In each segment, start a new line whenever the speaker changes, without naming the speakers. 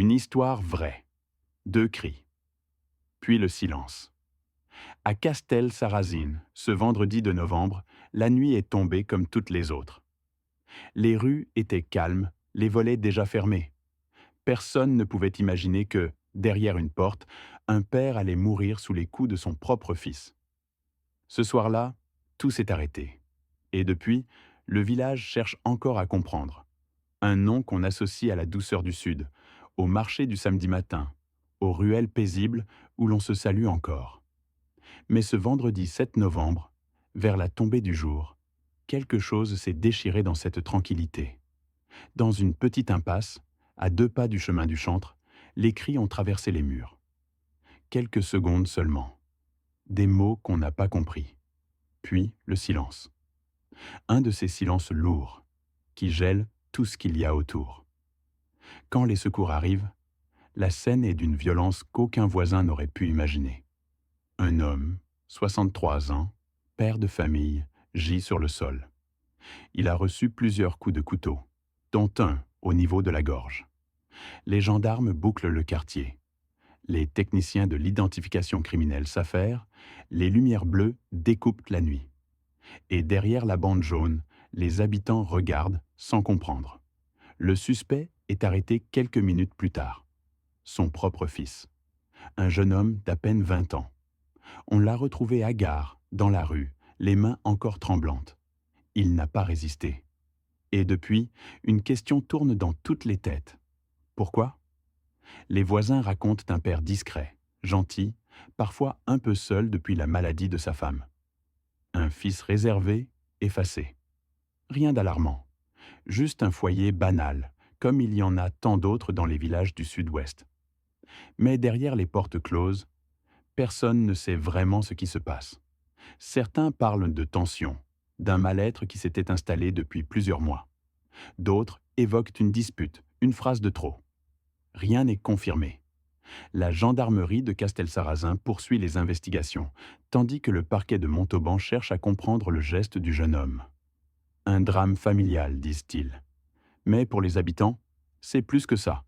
Une histoire vraie. 2 cris. Puis le silence. À Castel-Sarrazin, ce vendredi de novembre, la nuit est tombée comme toutes les autres. Les rues étaient calmes, les volets déjà fermés. Personne ne pouvait imaginer que, derrière une porte, un père allait mourir sous les coups de son propre fils. Ce soir-là, tout s'est arrêté. Et depuis, le village cherche encore à comprendre. Un nom qu'on associe à la douceur du Sud, au marché du samedi matin, aux ruelles paisibles où l'on se salue encore. Mais ce vendredi 7 novembre, vers la tombée du jour, quelque chose s'est déchiré dans cette tranquillité. Dans une petite impasse, à 2 pas du chemin du chantre, les cris ont traversé les murs. Quelques secondes seulement. Des mots qu'on n'a pas compris. Puis le silence. Un de ces silences lourds, qui gèlent tout ce qu'il y a autour. Quand les secours arrivent, la scène est d'une violence qu'aucun voisin n'aurait pu imaginer. Un homme, 63 ans, père de famille, gît sur le sol. Il a reçu plusieurs coups de couteau, dont un au niveau de la gorge. Les gendarmes bouclent le quartier. Les techniciens de l'identification criminelle s'affairent, les lumières bleues découpent la nuit. Et derrière la bande jaune, les habitants regardent sans comprendre. Le suspect est arrêté quelques minutes plus tard. Son propre fils. Un jeune homme d'à peine 20 ans. On l'a retrouvé hagard, dans la rue, les mains encore tremblantes. Il n'a pas résisté. Et depuis, une question tourne dans toutes les têtes. Pourquoi ? Les voisins racontent un père discret, gentil, parfois un peu seul depuis la maladie de sa femme. Un fils réservé, effacé. Rien d'alarmant. Juste un foyer banal, comme il y en a tant d'autres dans les villages du Sud-Ouest. Mais derrière les portes closes, personne ne sait vraiment ce qui se passe. Certains parlent de tension, d'un mal-être qui s'était installé depuis plusieurs mois. D'autres évoquent une dispute, une phrase de trop. Rien n'est confirmé. La gendarmerie de Castel-Sarrazin poursuit les investigations, tandis que le parquet de Montauban cherche à comprendre le geste du jeune homme. Un drame familial, disent-ils. Mais pour les habitants, c'est plus que ça.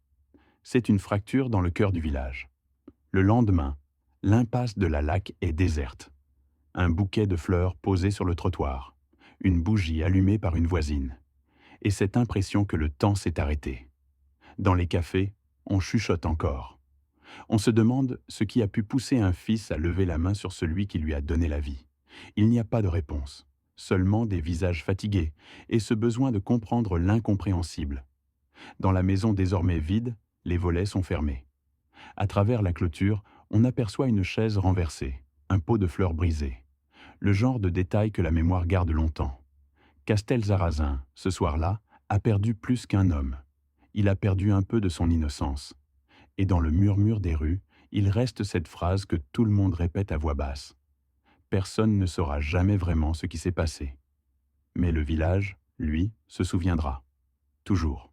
C'est une fracture dans le cœur du village. Le lendemain, l'impasse de la Laque est déserte. Un bouquet de fleurs posé sur le trottoir, une bougie allumée par une voisine, et cette impression que le temps s'est arrêté. Dans les cafés, on chuchote encore. On se demande ce qui a pu pousser un fils à lever la main sur celui qui lui a donné la vie. Il n'y a pas de réponse, seulement des visages fatigués et ce besoin de comprendre l'incompréhensible. Dans la maison désormais vide, les volets sont fermés. À travers la clôture, on aperçoit une chaise renversée, un pot de fleurs brisé. Le genre de détail que la mémoire garde longtemps. Castel-Sarrazin, ce soir-là, a perdu plus qu'un homme. Il a perdu un peu de son innocence. Et dans le murmure des rues, il reste cette phrase que tout le monde répète à voix basse. Personne ne saura jamais vraiment ce qui s'est passé. Mais le village, lui, se souviendra. Toujours.